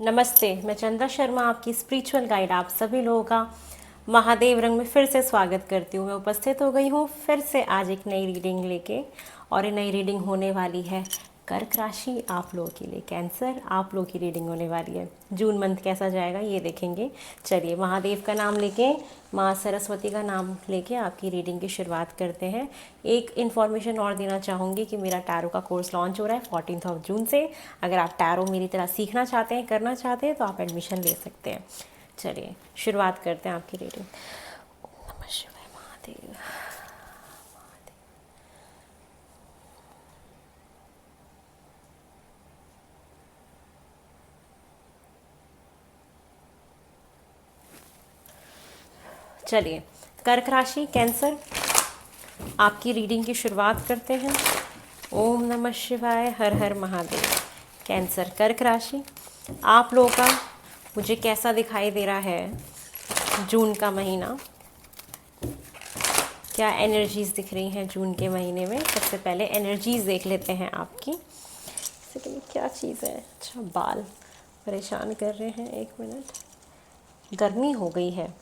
नमस्ते, मैं चंदा शर्मा आपकी स्पिरिचुअल गाइड आप सभी लोगों का महादेव रंग में फिर से स्वागत करती हूँ। मैं उपस्थित हो गई हूँ फिर से आज एक नई रीडिंग लेके, और ये नई रीडिंग होने वाली है कर्क राशि आप लोगों के लिए। कैंसर आप लोगों की रीडिंग होने वाली है। जून मंथ कैसा जाएगा ये देखेंगे। चलिए, महादेव का नाम लेके, माँ सरस्वती का नाम लेके आपकी रीडिंग की शुरुआत करते हैं। एक इन्फॉर्मेशन और देना चाहूँगी कि मेरा टैरो का कोर्स लॉन्च हो रहा है 14 जून से। अगर आप टैरो मेरी तरह सीखना चाहते हैं, करना चाहते हैं, तो आप एडमिशन ले सकते हैं। चलिए शुरुआत करते हैं आपकी रीडिंग। ओम नमः शिवाय महादेव। चलिए, कर्क राशि कैंसर आपकी रीडिंग की शुरुआत करते हैं। ओम नमः शिवाय, हर हर महादेव। कैंसर कर्क राशि आप लोगों का मुझे कैसा दिखाई दे रहा है जून का महीना, क्या एनर्जीज दिख रही हैं जून के महीने में। सबसे पहले एनर्जीज देख लेते हैं आपकी। जैसे कि क्या चीज़ है, अच्छा बाल परेशान कर रहे हैं। एक मिनट, गर्मी हो गई है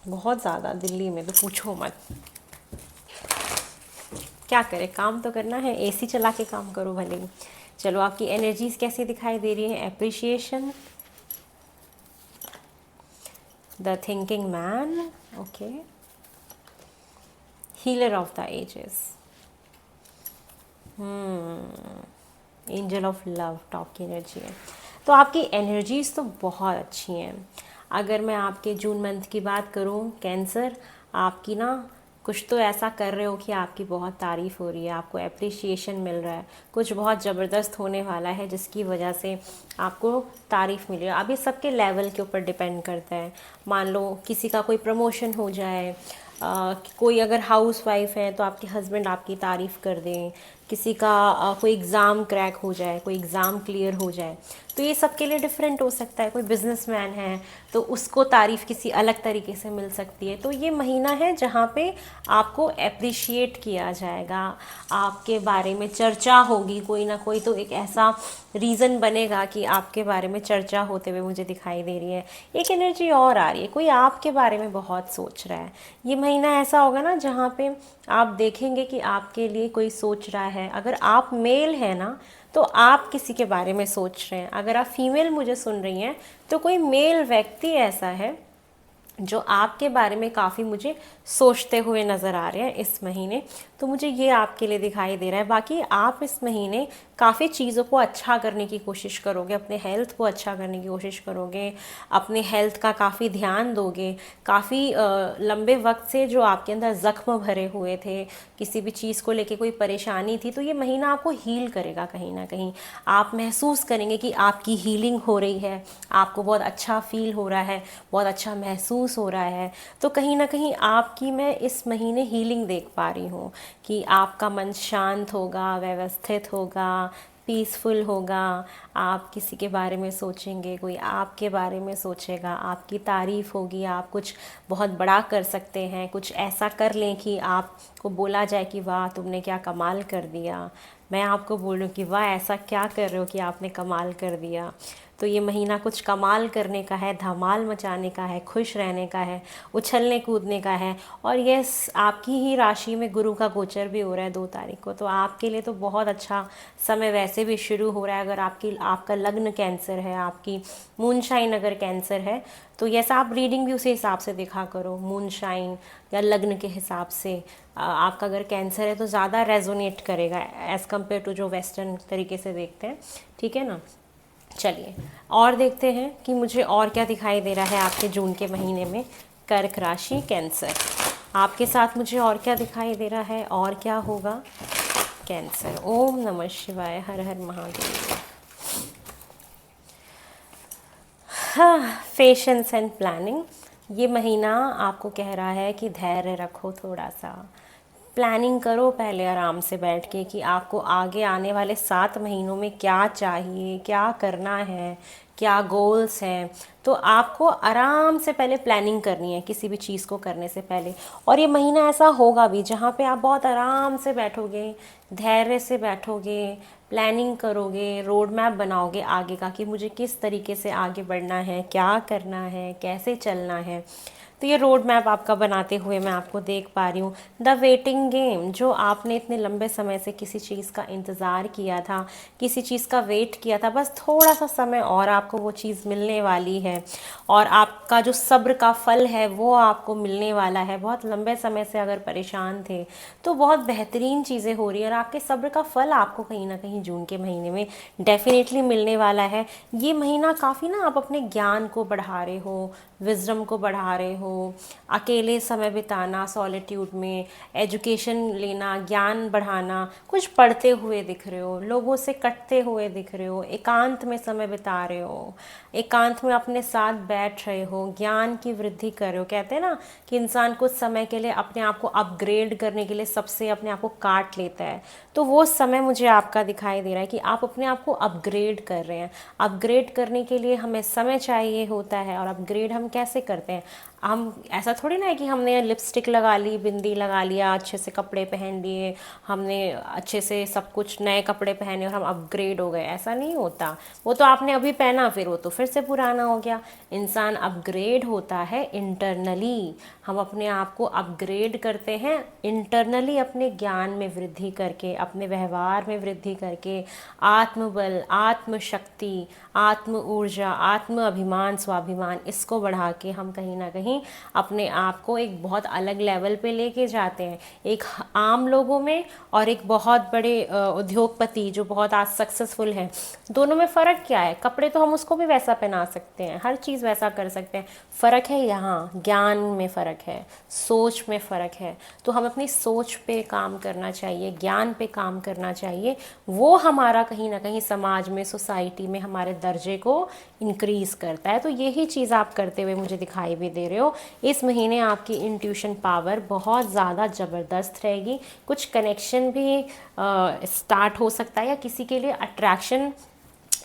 बहुत ज़्यादा दिल्ली में, तो पूछो मत। क्या करें, काम तो करना है, एसी चला के काम करो भले ही। चलो, आपकी एनर्जीज कैसी दिखाई दे रही है। Appreciation, the thinking man, okay, healer of the ages, angel of love, top की एनर्जी है। तो आपकी एनर्जीज तो बहुत अच्छी हैं। अगर मैं आपके जून मंथ की बात करूं कैंसर, आपकी ना कुछ तो ऐसा कर रहे हो कि आपकी बहुत तारीफ़ हो रही है, आपको एप्रिशिएशन मिल रहा है, कुछ बहुत ज़बरदस्त होने वाला है जिसकी वजह से आपको तारीफ़ मिल रही है। अब ये सबके लेवल के ऊपर डिपेंड करता है। मान लो किसी का कोई प्रमोशन हो जाए, कोई अगर हाउस वाइफ है तो आपके हस्बैंड आपकी तारीफ़ कर दें, किसी का कोई एग्ज़ाम क्रैक हो जाए, कोई एग्ज़ाम क्लियर हो जाए, तो ये सबके लिए डिफरेंट हो सकता है। कोई बिजनेसमैन है तो उसको तारीफ़ किसी अलग तरीके से मिल सकती है। तो ये महीना है जहाँ पे आपको एप्रिशिएट किया जाएगा, आपके बारे में चर्चा होगी, कोई ना कोई तो एक ऐसा रीज़न बनेगा कि आपके बारे में चर्चा होते हुए मुझे दिखाई दे रही है। एक एनर्जी और आ रही है, कोई आपके बारे में बहुत सोच रहा है। ये महीना ऐसा होगा ना जहाँ पे आप देखेंगे कि आपके लिए कोई सोच रहा है। अगर आप मेल हैं ना, तो आप किसी के बारे में सोच रहे हैं। अगर आप फीमेल मुझे सुन रही हैं, तो कोई मेल व्यक्ति ऐसा है जो आपके बारे में काफ़ी मुझे सोचते हुए नज़र आ रहे हैं इस महीने। तो मुझे ये आपके लिए दिखाई दे रहा है। बाकी आप इस महीने काफ़ी चीज़ों को अच्छा करने की कोशिश करोगे, अपने हेल्थ को अच्छा करने की कोशिश करोगे, अपने हेल्थ का काफ़ी ध्यान दोगे। काफ़ी लंबे वक्त से जो आपके अंदर ज़ख्म भरे हुए थे, किसी भी चीज़ को लेके कोई परेशानी थी, तो ये महीना आपको हील करेगा कहीं ना कहीं। आप महसूस करेंगे कि आपकी हीलिंग हो रही है, आपको बहुत अच्छा फील हो रहा है, बहुत अच्छा महसूस हो रहा है। तो कहीं ना कहीं आपकी मैं इस महीने हीलिंग देख पा रही हूँ कि आपका मन शांत होगा, व्यवस्थित होगा, पीसफुल होगा। आप किसी के बारे में सोचेंगे, कोई आपके बारे में सोचेगा, आपकी तारीफ़ होगी, आप कुछ बहुत बड़ा कर सकते हैं, कुछ ऐसा कर लें कि आपको बोला जाए कि वाह तुमने क्या कमाल कर दिया। मैं आपको बोलूं कि वाह ऐसा क्या कर रहे हो कि आपने कमाल कर दिया। तो ये महीना कुछ कमाल करने का है, धमाल मचाने का है, खुश रहने का है, उछलने कूदने का है। और यस, आपकी ही राशि में गुरु का गोचर भी हो रहा है 2 तारीख को। तो आपके लिए तो बहुत अच्छा समय वैसे भी शुरू हो रहा है। अगर आपका लग्न कैंसर है, आपकी मूनशाइन अगर कैंसर है, तो यस, आप रीडिंग भी उसी हिसाब से देखा करो, मूनशाइन या लग्न के हिसाब से। आपका अगर कैंसर है तो ज़्यादा रेजोनेट करेगा एज़ कम्पेयर टू जो वेस्टर्न तरीके से देखते हैं, ठीक है ना। चलिए और देखते हैं कि मुझे और क्या दिखाई दे रहा है आपके जून के महीने में। कर्क राशि कैंसर आपके साथ मुझे और क्या दिखाई दे रहा है, और क्या होगा। कैंसर, ओम नमः शिवाय, हर हर महादेव। हाँ, पेशेंस एंड प्लानिंग। ये महीना आपको कह रहा है कि धैर्य रखो, थोड़ा सा प्लानिंग करो पहले आराम से बैठ के कि आपको आगे आने वाले 7 महीनों में क्या चाहिए, क्या करना है, क्या गोल्स हैं। तो आपको आराम से पहले प्लानिंग करनी है किसी भी चीज़ को करने से पहले। और ये महीना ऐसा होगा भी जहाँ पे आप बहुत आराम से बैठोगे, धैर्य से बैठोगे, प्लानिंग करोगे, रोड मैप बनाओगे आगे का कि मुझे किस तरीके से आगे बढ़ना है, क्या करना है, कैसे चलना है। तो ये रोड मैप आपका बनाते हुए मैं आपको देख पा रही हूँ। द वेटिंग गेम, जो आपने इतने लंबे समय से किसी चीज़ का इंतज़ार किया था, किसी चीज़ का वेट किया था, बस थोड़ा सा समय और आपको वो चीज़ मिलने वाली है और आपका जो सब्र का फल है वो आपको मिलने वाला है। बहुत लंबे समय से अगर परेशान थे तो बहुत बेहतरीन चीज़ें हो रही है और आपके सब्र का फल आपको कहीं ना कहीं जून के महीने में डेफिनेटली मिलने वाला है। ये महीना काफ़ी ना आप अपने ज्ञान को बढ़ा रहे हो, विजडम को बढ़ा रहे हो, अकेले समय बिताना सॉलिट्यूड में, एजुकेशन लेना, ज्ञान बढ़ाना, कुछ पढ़ते हुए दिख रहे हो, लोगों से कटते हुए दिख रहे हो, एकांत में समय बिता रहे हो, एकांत में अपने साथ बैठ रहे हो, ज्ञान की वृद्धि कर रहे हो। कहते हैं ना कि इंसान कुछ समय के लिए अपने आप को अपग्रेड करने के लिए सबसे अपने आप को काट लेता है, तो वो समय मुझे आपका दिखाई दे रहा है कि आप अपने आप को अपग्रेड कर रहे हैं। अपग्रेड करने के लिए हमें समय चाहिए होता है और अपग्रेड हम कैसे करते हैं? हम ऐसा थोड़ी ना है कि हमने लिपस्टिक लगा ली, बिंदी लगा लिया, अच्छे से कपड़े पहन लिए, हमने अच्छे से सब कुछ नए कपड़े पहने और हम अपग्रेड हो गए, ऐसा नहीं होता। वो तो आपने अभी पहना, फिर वो तो फिर से पुराना हो गया। इंसान अपग्रेड होता है इंटरनली, हम अपने आप को अपग्रेड करते हैं इंटरनली, अपने ज्ञान में वृद्धि करके, अपने व्यवहार में वृद्धि करके, आत्मबल, आत्मशक्ति, आत्म ऊर्जा, आत्म अभिमान, स्वाभिमान, इसको बढ़ा के हम कहीं ना कहीं अपने आप को एक बहुत अलग लेवल पे लेके जाते हैं। एक आम लोगों में और एक बहुत बड़े उद्योगपति जो बहुत आज सक्सेसफुल हैं, दोनों में फ़र्क क्या है? कपड़े तो हम उसको भी वैसा पहना सकते हैं, हर चीज़ वैसा कर सकते हैं। फ़र्क है यहाँ ज्ञान में फ़र्क है, सोच में फ़र्क है। तो हम अपनी सोच पे काम करना चाहिए, ज्ञान पे काम करना चाहिए। वो हमारा कहीं ना कहीं समाज में, सोसाइटी में हमारे दर्जे को इंक्रीज़ करता है। तो यही चीज़ आप करते हुए मुझे दिखाई भी दे रहे हो। इस महीने आपकी इंट्यूशन पावर बहुत ज़्यादा ज़बरदस्त रहेगी। कुछ कनेक्शन भी स्टार्ट हो सकता है या किसी के लिए अट्रैक्शन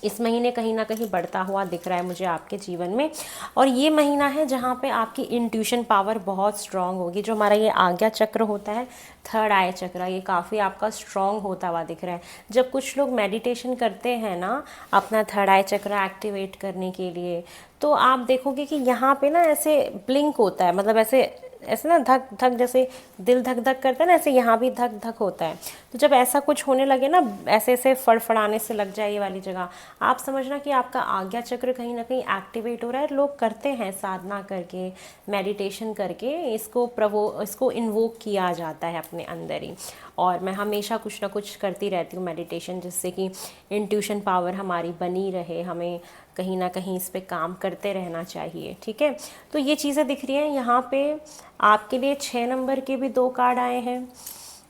इस महीने कहीं ना कहीं बढ़ता हुआ दिख रहा है मुझे आपके जीवन में। और ये महीना है जहाँ पे आपकी इंट्यूशन पावर बहुत स्ट्रांग होगी। जो हमारा ये आज्ञा चक्र होता है, थर्ड आई चक्र, ये काफ़ी आपका स्ट्रांग होता हुआ दिख रहा है। जब कुछ लोग मेडिटेशन करते हैं ना अपना थर्ड आई चक्र एक्टिवेट करने के लिए, तो आप देखोगे कि यहाँ पे ना ऐसे ब्लिंक होता है, मतलब ऐसे ऐसे ना धक धक, जैसे दिल धक धक करता है ना, ऐसे यहाँ भी धक धक होता है। तो जब ऐसा कुछ होने लगे ना, ऐसे ऐसे फड़फड़ाने से लग जाए ये वाली जगह, आप समझना कि आपका आज्ञा चक्र कहीं ना कहीं एक्टिवेट हो रहा है। लोग करते हैं साधना करके, मेडिटेशन करके, इसको इन्वोक किया जाता है अपने अंदर ही। और मैं हमेशा कुछ ना कुछ करती रहती हूँ मेडिटेशन, जिससे कि इंट्यूशन पावर हमारी बनी रहे। हमें कहीं ना कहीं इस पे काम करते रहना चाहिए, ठीक है। तो ये चीज़ें दिख रही हैं यहाँ पे। आपके लिए 6 नंबर के भी 2 कार्ड आए हैं,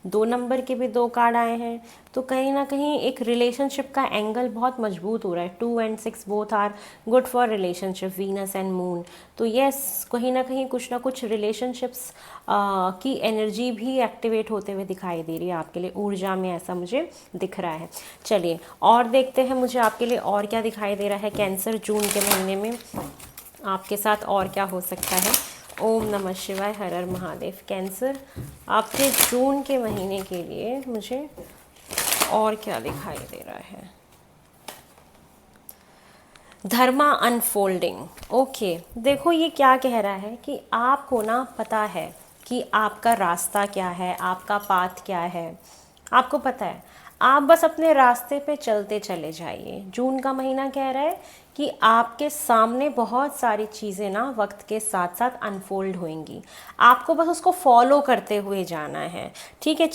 2 नंबर के भी 2 कार्ड आए हैं। तो कहीं ना कहीं एक रिलेशनशिप का एंगल बहुत मजबूत हो रहा है। 2 and 6 both are good for relationship, Venus and moon. तो यस, कहीं ना कुछ रिलेशनशिप्स की एनर्जी भी एक्टिवेट होते हुए दिखाई दे रही है आपके लिए ऊर्जा में, ऐसा मुझे दिख रहा है। चलिए और देखते हैं मुझे आपके लिए और क्या दिखाई दे रहा है कैंसर जून के महीने में आपके साथ और क्या हो सकता है। ओम नमः शिवाय, हर हर महादेव। कैंसर आपके जून के महीने के लिए मुझे और क्या दिखाई दे रहा है। धर्मा अनफोल्डिंग। ओके, देखो ये क्या कह रहा है कि आपको ना पता है कि आपका रास्ता क्या है, आपका पाथ क्या है, आपको पता है। आप बस अपने रास्ते पे चलते चले जाइए। जून का महीना कह रहा है कि आपके सामने बहुत सारी चीज़ें ना वक्त के साथ साथ अनफोल्ड होंगी, आपको बस उसको फॉलो करते हुए जाना है, ठीक है।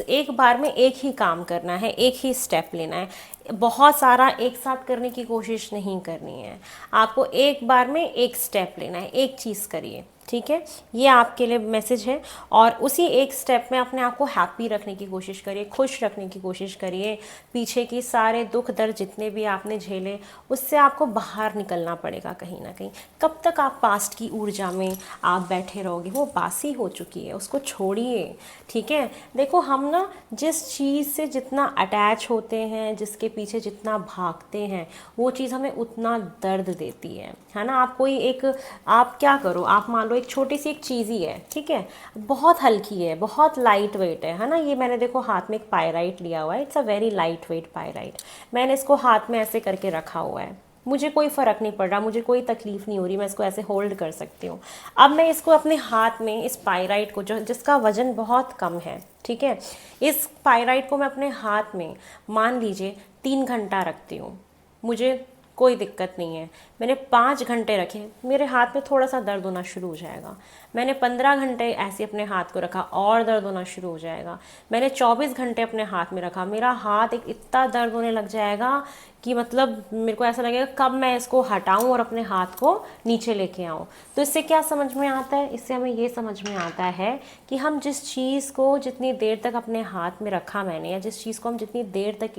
एक बार में एक ही काम करना है, एक ही स्टेप लेना है, बहुत सारा एक साथ करने की कोशिश नहीं करनी है। आपको एक बार में एक स्टेप लेना है, एक चीज़ करिए, ठीक है। ये आपके लिए मैसेज है। और उसी एक स्टेप में अपने आप को हैप्पी रखने की कोशिश करिए, खुश रखने की कोशिश करिए। पीछे की सारे दुख दर्द जितने भी आपने झेले, उससे आपको बाहर निकलना पड़ेगा कहीं ना कहीं। कब तक आप पास्ट की ऊर्जा में आप बैठे रहोगे? वो बासी हो चुकी है, उसको छोड़िए, ठीक है। देखो हम ना जिस चीज़ से जितना अटैच होते हैं, जिसके पीछे जितना भागते हैं वो चीज़ हमें उतना दर्द देती है ना। आप कोई एक, आप क्या करो, आप मान लो एक छोटी सी एक चीज़ ही है, ठीक है, बहुत हल्की है, बहुत लाइट वेट है ना। ये मैंने देखो हाथ में एक पायराइट लिया हुआ है, it's a very light weight pyrite. मैंने इसको हाथ में ऐसे करके रखा हुआ है, मुझे कोई फ़र्क नहीं पड़ रहा, मुझे कोई तकलीफ़ नहीं हो रही, मैं इसको ऐसे होल्ड कर सकती हूँ। अब मैं इसको अपने हाथ में, इस पायराइट को, जो जिसका वज़न बहुत कम है, ठीक है, इस पायराइट को मैं अपने हाथ में मान लीजिए 3 घंटा रखती हूँ, मुझे कोई दिक्कत नहीं है। मैंने 5 घंटे रखे, मेरे हाथ में थोड़ा सा दर्द होना शुरू हो जाएगा। मैंने 15 घंटे ऐसे अपने हाथ को रखा, और दर्द होना शुरू हो जाएगा। मैंने 24 घंटे अपने हाथ में रखा, मेरा हाथ एक इतना दर्द होने लग जाएगा कि मतलब मेरे को ऐसा लगेगा कब मैं इसको हटाऊं और अपने हाथ को नीचे लेके आऊं। तो इससे क्या समझ में आता है? इससे हमें ये समझ में आता है कि हम जिस चीज़ को जितनी देर तक अपने हाथ में रखा मैंने, या जिस चीज़ को हम जितनी देर तक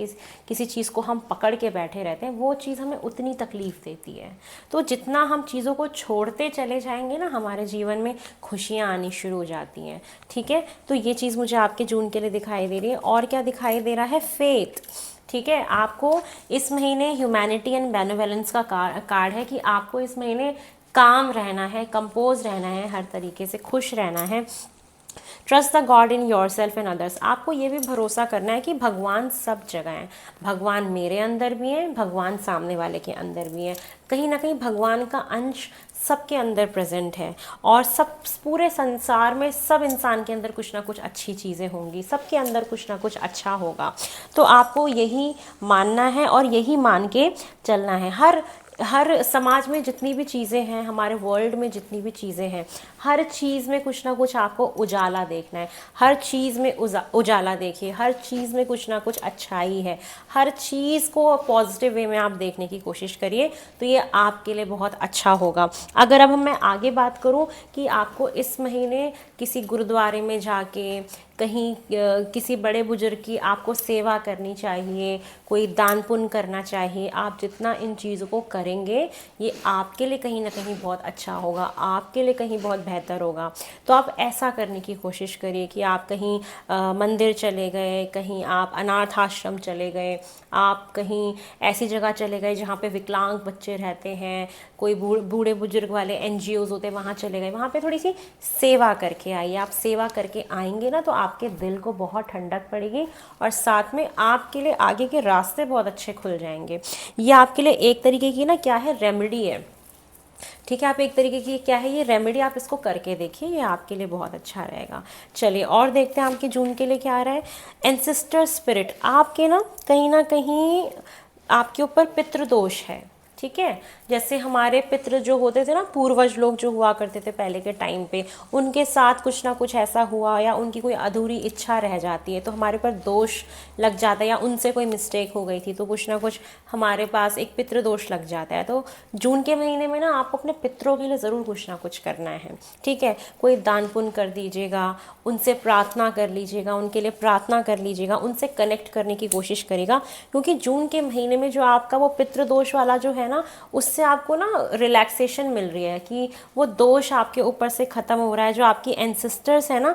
किसी चीज़ को हम पकड़ के बैठे रहते हैं, वो चीज़ हमें उतनी तकलीफ़ देती है। तो जितना हम चीज़ों को छोड़ते चले जाएंगे ना, हमारे जीवन में खुशियाँ आनी शुरू हो जाती हैं, ठीक है। तो ये चीज़ मुझे आपके जून के लिए दिखाई दे रही है। और क्या दिखाई दे रहा है? फेथ, ठीक है। आपको इस महीने ह्यूमैनिटी एंड बेनेवोलेंस का कार्ड है कि आपको इस महीने काम रहना है, कंपोज रहना है, हर तरीके से खुश रहना है। Trust the God in your self and others. आपको ये भी भरोसा करना है कि भगवान सब जगह हैं, भगवान मेरे अंदर भी हैं, भगवान सामने वाले के अंदर भी हैं। कहीं ना कहीं भगवान का अंश सबके अंदर प्रेजेंट है, और सब पूरे संसार में सब इंसान के अंदर कुछ ना कुछ अच्छी चीज़ें होंगी, सबके अंदर कुछ ना कुछ अच्छा होगा। तो आपको यही मानना है और यही मान के चलना है। हर समाज में जितनी भी चीज़ें हैं, हमारे वर्ल्ड में जितनी भी चीज़ें हैं, हर चीज़ में कुछ ना कुछ आपको उजाला देखना है। हर चीज़ में उजाला देखिए, हर चीज़ में कुछ ना कुछ अच्छाई है, हर चीज़ को पॉजिटिव वे में आप देखने की कोशिश करिए, तो ये आपके लिए बहुत अच्छा होगा। अगर अब मैं आगे बात करूं कि आपको इस महीने किसी गुरुद्वारे में जाके, कहीं किसी बड़े बुजुर्ग की आपको सेवा करनी चाहिए, कोई दान पुण्य करना चाहिए। आप जितना इन चीज़ों को करेंगे, ये आपके लिए कहीं ना कहीं बहुत अच्छा होगा, आपके लिए कहीं बहुत बेहतर होगा। तो आप ऐसा करने की कोशिश करिए कि आप कहीं मंदिर चले गए, कहीं आप अनाथ आश्रम चले गए, आप कहीं ऐसी जगह चले गए जहाँ पे विकलांग बच्चे रहते हैं, कोई बूढ़े बुजुर्ग वाले NGOs होते हैं, वहाँ चले गए, वहाँ पे थोड़ी सी सेवा करके आइए। आप सेवा करके आएंगे ना, तो आपके दिल को बहुत ठंडक पड़ेगी, और साथ में आपके लिए आगे के रास्ते बहुत अच्छे खुल जाएंगे। ये आपके लिए एक तरीके की ना क्या है, रेमेडी है, ठीक है। आप एक तरीके की क्या है ये रेमेडी, आप इसको करके देखिए, ये आपके लिए बहुत अच्छा रहेगा। चलिए और देखते हैं आपके जून के लिए क्या आ रहा है। एंसेस्टर स्पिरिट, आपके ना कहीं आपके ऊपर पितृदोष है, ठीक है। जैसे हमारे पितृ जो होते थे ना, पूर्वज लोग जो हुआ करते थे पहले के टाइम पे, उनके साथ कुछ ना कुछ ऐसा हुआ, या उनकी कोई अधूरी इच्छा रह जाती है, तो हमारे पर दोष लग जाता है, या उनसे कोई मिस्टेक हो गई थी, तो कुछ ना कुछ हमारे पास एक पितृदोष लग जाता है। तो जून के महीने में ना आपको अपने पितरों के लिए ज़रूर कुछ ना कुछ करना है, ठीक है। कोई दान पुण्य कर दीजिएगा, उनसे प्रार्थना कर लीजिएगा, उनके लिए प्रार्थना कर लीजिएगा, उनसे कनेक्ट करने की कोशिश करेगा, क्योंकि जून के महीने में जो आपका वो पितृदोष वाला जो है ना, उससे आपको ना रिलैक्सेशन मिल रही है कि वो दोष आपके ऊपर से ख़त्म हो रहा है। जो आपकी एंसेस्टर्स है ना,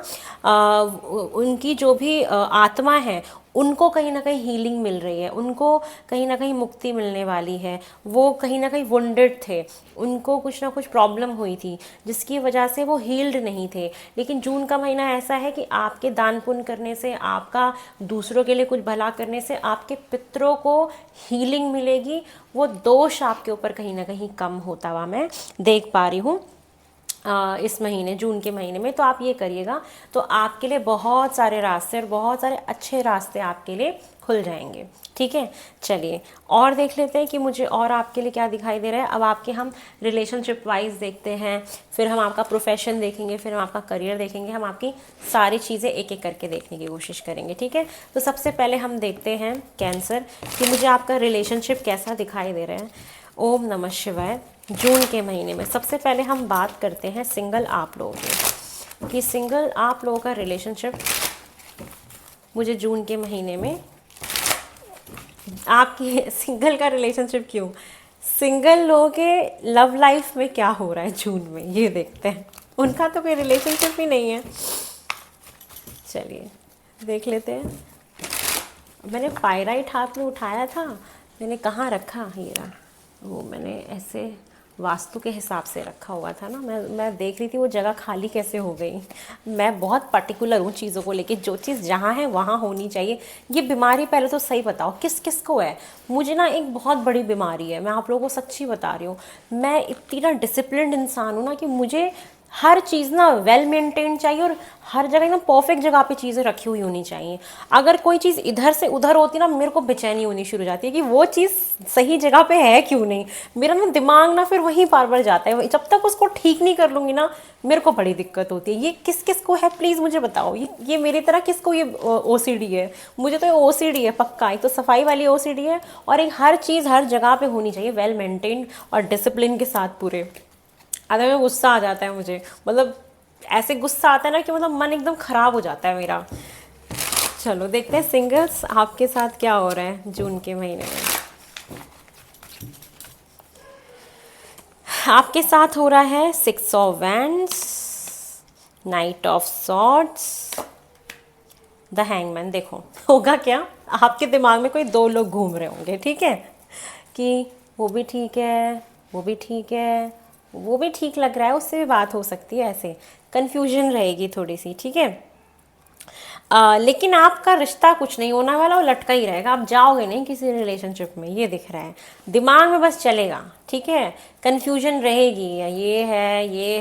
उनकी जो भी आत्मा है, उनको कहीं ना कहीं हीलिंग मिल रही है, उनको कहीं ना कहीं मुक्ति मिलने वाली है। वो कहीं ना कहीं वुंडेड थे, उनको कुछ ना कुछ प्रॉब्लम हुई थी जिसकी वजह से वो हील्ड नहीं थे। लेकिन जून का महीना ऐसा है कि आपके दान पुण्य करने से, आपका दूसरों के लिए कुछ भला करने से आपके पितरों को हीलिंग मिलेगी, वो दोष आपके ऊपर कहीं ना कहीं कम होता हुआ मैं देख पा रही हूँ इस महीने, जून के महीने में। तो आप ये करिएगा, तो आपके लिए बहुत सारे रास्ते और बहुत सारे अच्छे रास्ते आपके लिए खुल जाएंगे, ठीक है। चलिए और देख लेते हैं कि मुझे और आपके लिए क्या दिखाई दे रहा है। अब आपके हम रिलेशनशिप वाइज देखते हैं, फिर हम आपका प्रोफेशन देखेंगे, फिर हम आपका करियर देखेंगे, हम आपकी सारी चीज़ें एक एक करके देखने की कोशिश करेंगे, ठीक है। तो सबसे पहले हम देखते हैं कैंसर, कि मुझे आपका रिलेशनशिप कैसा दिखाई दे रहा है। ओम नमः शिवाय। जून के महीने में सबसे पहले हम बात करते हैं सिंगल आप लोगों की, कि सिंगल आप लोगों का रिलेशनशिप मुझे जून के महीने में, आपकी सिंगल का रिलेशनशिप क्यों, सिंगल लोगों के लव लाइफ में क्या हो रहा है जून में, ये देखते हैं। उनका तो कोई रिलेशनशिप ही नहीं है। चलिए देख लेते हैं। मैंने पायराइट हाथ में उठाया था, मैंने कहाँ रखा, ये रहा। वो मैंने ऐसे वास्तु के हिसाब से रखा हुआ था ना, मैं देख रही थी वो जगह खाली कैसे हो गई। मैं बहुत पर्टिकुलर हूँ चीज़ों को लेके, जो चीज़ जहाँ है वहाँ होनी चाहिए। ये बीमारी पहले तो सही बताओ किस किस को है। मुझे ना एक बहुत बड़ी बीमारी है, मैं आप लोगों को सच्ची बता रही हूँ। मैं इतनी ना डिसिप्लिन्ड इंसान हूँ ना कि मुझे हर चीज़ ना वेल मेंटेन चाहिए, और हर जगह एकदम परफेक्ट जगह पे चीज़ें रखी हुई होनी चाहिए। अगर कोई चीज़ इधर से उधर होती ना, मेरे को बेचैनी होनी शुरू हो जाती है कि वो चीज़ सही जगह पे है क्यों नहीं। मेरा ना दिमाग ना फिर वहीं बार बार जाता है, जब तक उसको ठीक नहीं कर लूँगी ना मेरे को बड़ी दिक्कत होती है। ये किस किस को है प्लीज़ मुझे बताओ, ये मेरी तरह किसको ये ओसीडी है। मुझे तो ये ओसीडी है पक्का, एक तो सफाई वाली ओसीडी है, और एक हर चीज़ हर जगह पे होनी चाहिए वेल मेंटेन्ड और डिसिप्लिन के साथ पूरे। आधा में गुस्सा आ जाता है मुझे, मतलब ऐसे गुस्सा आता है ना कि मतलब मन एकदम खराब हो जाता है मेरा। चलो देखते हैं सिंगल्स आपके साथ क्या हो रहा है जून के महीने में। आपके साथ हो रहा है 6 of wands, night of swords, the hangman. देखो होगा क्या, आपके दिमाग में कोई दो लोग घूम रहे होंगे, ठीक है, कि वो भी ठीक है, वो भी ठीक है, वो भी ठीक लग रहा है, उससे भी बात हो सकती है, ऐसे कन्फ्यूजन रहेगी थोड़ी सी, ठीक है। लेकिन आपका रिश्ता कुछ नहीं होने वाला, वो लटका ही रहेगा, आप जाओगे नहीं किसी रिलेशनशिप में, ये दिख रहा है। दिमाग में बस चलेगा, ठीक है, कन्फ्यूजन रहेगी, ये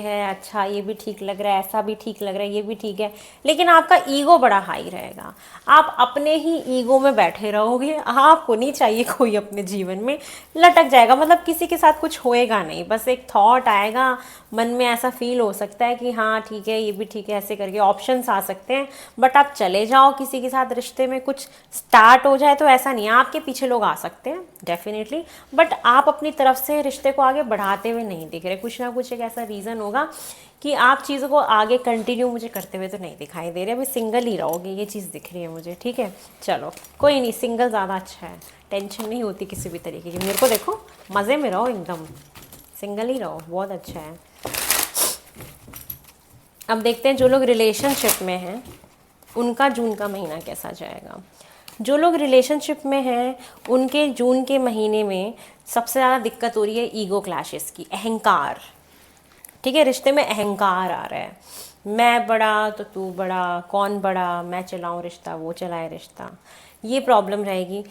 है, अच्छा ये भी ठीक लग रहा है, ऐसा भी ठीक लग रहा है, ये भी ठीक है, लेकिन आपका ईगो बड़ा हाई रहेगा। आप अपने ही ईगो में बैठे रहोगे, आपको नहीं चाहिए कोई अपने जीवन में, लटक जाएगा, मतलब किसी के साथ कुछ होएगा नहीं, बस एक थॉट आएगा मन में, ऐसा फील हो सकता है कि हाँ ठीक है ये भी ठीक है, ऐसे करके ऑप्शंस आ सकते हैं। बट आप चले जाओ किसी के साथ रिश्ते में, कुछ स्टार्ट हो जाए तो ऐसा नहीं है, आपके पीछे लोग आ सकते हैं डेफिनेटली, बट आप अपनी तरफ से रिश्ते को आगे बढ़ाते हुए नहीं दिख रहे। कुछ ना कुछ एक ऐसा रीज़न होगा कि आप चीज़ों को आगे कंटिन्यू मुझे करते हुए तो नहीं दिखाई दे रहे, अभी सिंगल ही रहोगे, ये चीज़ दिख रही है मुझे, ठीक है। चलो कोई नहीं, सिंगल ज़्यादा अच्छा है, टेंशन नहीं होती किसी भी तरीके की। मेरे को देखो मज़े में रहो एकदम, सिंगल ही रहो, बहुत अच्छा है। अब देखते हैं जो लोग रिलेशनशिप में हैं उनका जून का महीना कैसा जाएगा। जो लोग रिलेशनशिप में हैं उनके जून के महीने में सबसे ज़्यादा दिक्कत हो रही है ईगो क्लैशेस की, अहंकार, ठीक है। रिश्ते में अहंकार आ रहा है, मैं बड़ा तो तू बड़ा, कौन बड़ा, मैं चलाऊं रिश्ता वो चलाए रिश्ता, ये प्रॉब्लम रहेगी।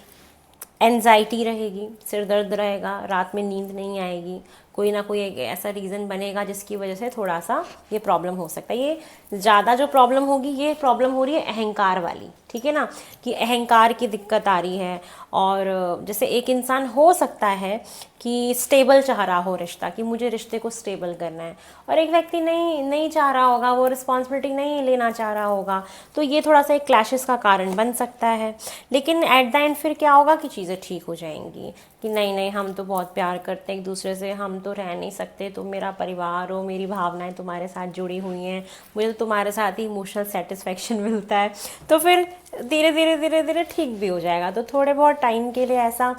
एनजाइटी रहेगी, सिर दर्द रहेगा, रात में नींद नहीं आएगी, कोई ना कोई एक ऐसा रीज़न बनेगा जिसकी वजह से थोड़ा सा ये प्रॉब्लम हो सकता है। ये ज़्यादा जो प्रॉब्लम होगी, ये प्रॉब्लम हो रही है अहंकार वाली, ठीक है ना, कि अहंकार की दिक्कत आ रही है। और जैसे एक इंसान हो सकता है कि स्टेबल चाह रहा हो रिश्ता, कि मुझे रिश्ते को स्टेबल करना है, और एक व्यक्ति नहीं चाह रहा होगा, वो रिस्पॉन्सिबिलिटी नहीं लेना चाह रहा होगा, तो ये थोड़ा सा एक क्लैशेस का कारण बन सकता है। लेकिन एट द एंड फिर क्या होगा कि चीज़ें ठीक हो जाएंगी, कि नहीं हम तो बहुत प्यार करते हैं एक दूसरे से, हम तो रह नहीं सकते, तुम मेरा परिवार हो, मेरी भावनाएं तुम्हारे साथ जुड़ी हुई हैं, मुझे तो तुम्हारे साथ ही इमोशनल सेटिस्फेक्शन मिलता है, तो फिर धीरे धीरे ठीक भी हो जाएगा। तो थोड़े बहुत टाइम के लिए ऐसा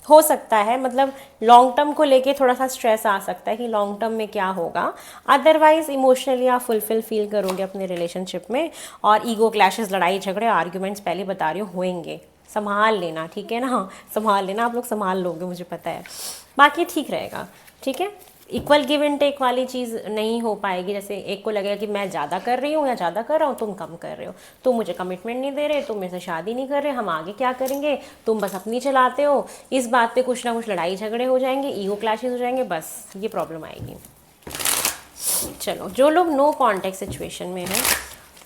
हो सकता है, मतलब लॉन्ग टर्म को लेके थोड़ा सा स्ट्रेस आ सकता है कि लॉन्ग टर्म में क्या होगा। अदरवाइज इमोशनली आप फुलफिल फील करोगे अपने रिलेशनशिप में। और ईगो क्लैशेस, लड़ाई झगड़े, आर्ग्यूमेंट्स पहले बता रही हूँ होंगे, संभाल लेना, ठीक है ना, संभाल लेना, आप लोग संभाल लोगे मुझे पता है। बाकी ठीक रहेगा, ठीक है। इक्वल गिव एंड टेक वाली चीज़ नहीं हो पाएगी, जैसे एक को लगेगा कि मैं ज़्यादा कर रही हूँ या ज़्यादा कर रहा हूँ, तुम कम कर रहे हो, तुम मुझे कमिटमेंट नहीं दे रहे, तुम मेरे से शादी नहीं कर रहे, हम आगे क्या करेंगे, तुम बस अपनी चलाते हो, इस बात पे कुछ ना कुछ लड़ाई झगड़े हो जाएंगे, ईगो क्लैशेस हो जाएंगे, बस ये प्रॉब्लम आएगी। चलो जो लोग नो कॉन्टैक्ट सिचुएशन में हैं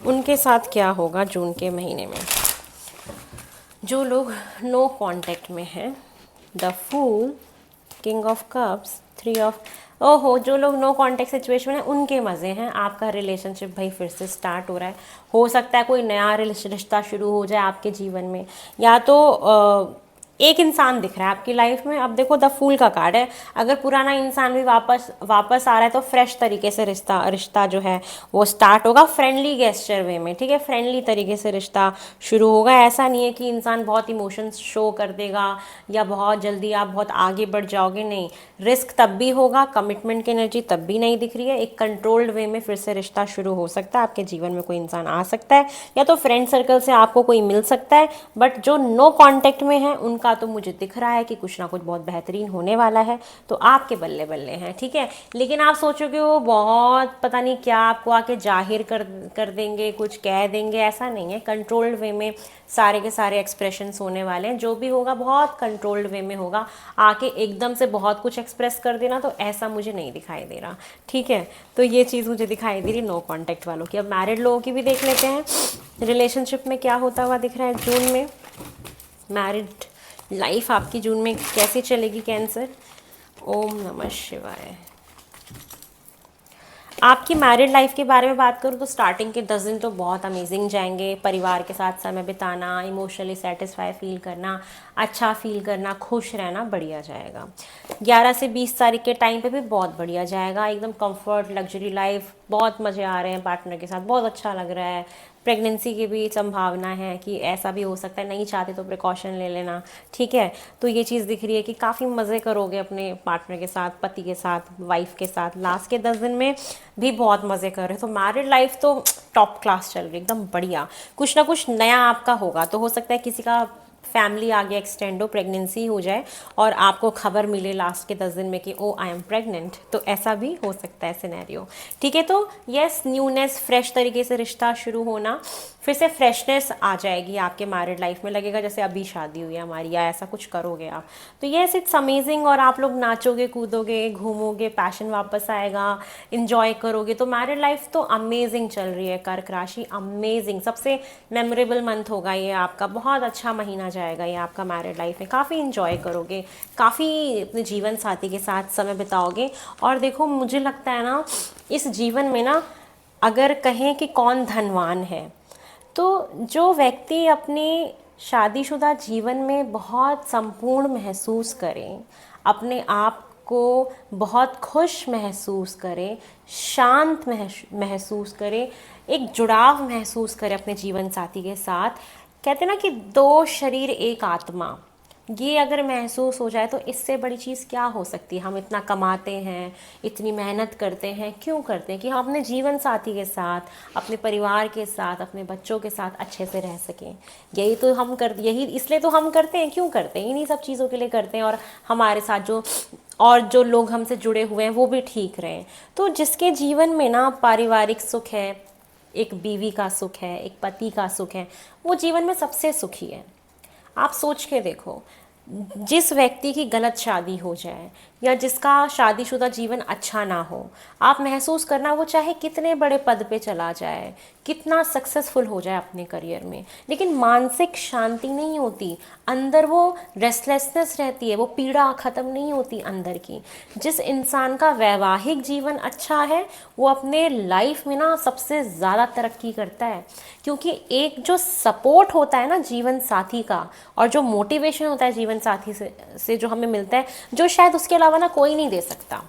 उनके साथ क्या होगा जून के महीने में। जो लोग नो कांटेक्ट में हैं, the fool, king of cups, 3 of, ओहो, जो लोग नो कांटेक्ट सिचुएशन में हैं उनके मज़े हैं। आपका रिलेशनशिप भाई फिर से स्टार्ट हो रहा है, हो सकता है कोई नया रिश्ता शुरू हो जाए आपके जीवन में, या तो एक इंसान दिख रहा है आपकी लाइफ में। अब देखो द फूल का कार्ड है, अगर पुराना इंसान भी वापस वापस आ रहा है तो फ्रेश तरीके से रिश्ता रिश्ता जो है वो स्टार्ट होगा, फ्रेंडली गेस्चर वे में, ठीक है, फ्रेंडली तरीके से रिश्ता शुरू होगा। ऐसा नहीं है कि इंसान बहुत इमोशंस शो कर देगा या बहुत जल्दी आप बहुत आगे बढ़ जाओगे, नहीं। रिस्क तब भी होगा, कमिटमेंट की एनर्जी तब भी नहीं दिख रही है। एक कंट्रोल्ड वे में फिर से रिश्ता शुरू हो सकता है, आपके जीवन में कोई इंसान आ सकता है या तो फ्रेंड सर्कल से आपको कोई मिल सकता है, बट जो नो कांटेक्ट में है उनका तो मुझे दिख रहा है कि कुछ ना कुछ बहुत बेहतरीन होने वाला है, तो आपके बल्ले बल्ले हैं, ठीक है। लेकिन आप सोचोगे वो बहुत पता नहीं क्या आपको आके जाहिर कर देंगे, कुछ कह देंगे, ऐसा नहीं है। कंट्रोल्ड वे में सारे के सारे एक्सप्रेशंस होने वाले हैं, जो भी होगा बहुत कंट्रोल्ड वे में होगा। आके एकदम से बहुत कुछ एक्सप्रेस कर देना तो ऐसा मुझे नहीं दिखाई दे रहा, ठीक है। तो ये चीज़ मुझे दिखाई दे रही नो कॉन्टैक्ट वालों की। अब मैरिड लोगों की भी देख लेते हैं, रिलेशनशिप में क्या होता हुआ दिख रहा है जून में। मैरिड लाइफ आपकी जून में कैसे चलेगी कैंसर? ओम नमः शिवाय। आपकी मैरिड लाइफ के बारे में बात करूँ तो स्टार्टिंग के 10 दिन तो बहुत अमेजिंग जाएंगे। परिवार के साथ समय बिताना, इमोशनली सेटिस्फाई फील करना, अच्छा फील करना, खुश रहना, बढ़िया जाएगा। 11 से 20 तारीख के टाइम पे भी बहुत बढ़िया जाएगा, एकदम कंफर्ट, लग्जरी लाइफ, बहुत मज़े आ रहे हैं पार्टनर के साथ, बहुत अच्छा लग रहा है। प्रेगनेंसी की भी संभावना है कि ऐसा भी हो सकता है, नहीं चाहते तो प्रिकॉशन ले लेना, ठीक है। तो ये चीज़ दिख रही है कि काफ़ी मज़े करोगे अपने पार्टनर के साथ, पति के साथ, वाइफ के साथ। लास्ट के 10 दिन में भी बहुत मज़े कर रहे हो, तो मैरिड लाइफ तो टॉप क्लास चल रही है, एकदम बढ़िया। कुछ ना कुछ नया आपका होगा, तो हो सकता है किसी का फैमिली आगे एक्सटेंड हो, प्रेगनेंसी हो जाए और आपको खबर मिले लास्ट के 10 दिन में कि ओ आई एम प्रेग्नेंट, तो ऐसा भी हो सकता है सिनेरियो, ठीक है। तो यस, न्यूनेस, फ्रेश तरीके से रिश्ता शुरू होना, फिर से फ्रेशनेस आ जाएगी आपके मैरिड लाइफ में, लगेगा जैसे अभी शादी हुई है हमारी, या ऐसा कुछ करोगे आप। तो यस, इट्स अमेजिंग। और आप लोग नाचोगे, कूदोगे, घूमोगे, पैशन वापस आएगा, इंजॉय करोगे। तो मैरिड लाइफ तो अमेजिंग चल रही है। कर्क राशि अमेजिंग, सबसे मेमोरेबल मंथ होगा ये आपका, बहुत अच्छा महीना जाएगा ये आपका मैरिड लाइफ में। काफ़ी इंजॉय करोगे, काफ़ी अपने जीवन साथी के साथ समय बिताओगे। और देखो मुझे लगता है ना, इस जीवन में ना अगर कहें कि कौन धनवान है, तो जो व्यक्ति अपने शादीशुदा जीवन में बहुत संपूर्ण महसूस करें, अपने आप को बहुत खुश महसूस करें, शांत महसूस करें, एक जुड़ाव महसूस करें अपने जीवन साथी के साथ। कहते हैं ना कि दो शरीर एक आत्मा, ये अगर महसूस हो जाए तो इससे बड़ी चीज़ क्या हो सकती है। हम इतना कमाते हैं, इतनी मेहनत करते हैं, क्यों करते हैं? कि हम अपने जीवन साथी के साथ, अपने परिवार के साथ, अपने बच्चों के साथ अच्छे से रह सकें। यही तो हम यही इसलिए तो हम करते हैं। क्यों करते हैं? इन्हीं सब चीज़ों के लिए करते हैं, और हमारे साथ जो लोग हमसे जुड़े हुए हैं वो भी ठीक रहें। तो जिसके जीवन में ना पारिवारिक सुख है, एक बीवी का सुख है, एक पति का सुख है, वो जीवन में सबसे सुखी है। आप सोच के देखो, जिस व्यक्ति की गलत शादी हो जाए या जिसका शादीशुदा जीवन अच्छा ना हो, आप महसूस करना वो चाहे कितने बड़े पद पे चला जाए, कितना सक्सेसफुल हो जाए अपने करियर में, लेकिन मानसिक शांति नहीं होती, अंदर वो रेस्टलेसनेस रहती है, वो पीड़ा ख़त्म नहीं होती अंदर की। जिस इंसान का वैवाहिक जीवन अच्छा है वो अपने लाइफ में ना सबसे ज़्यादा तरक्की करता है, क्योंकि एक जो सपोर्ट होता है ना जीवन साथी का, और जो मोटिवेशन होता है जीवन साथी से जो हमें मिलता है, जो शायद उसके अलावा ना कोई नहीं दे सकता।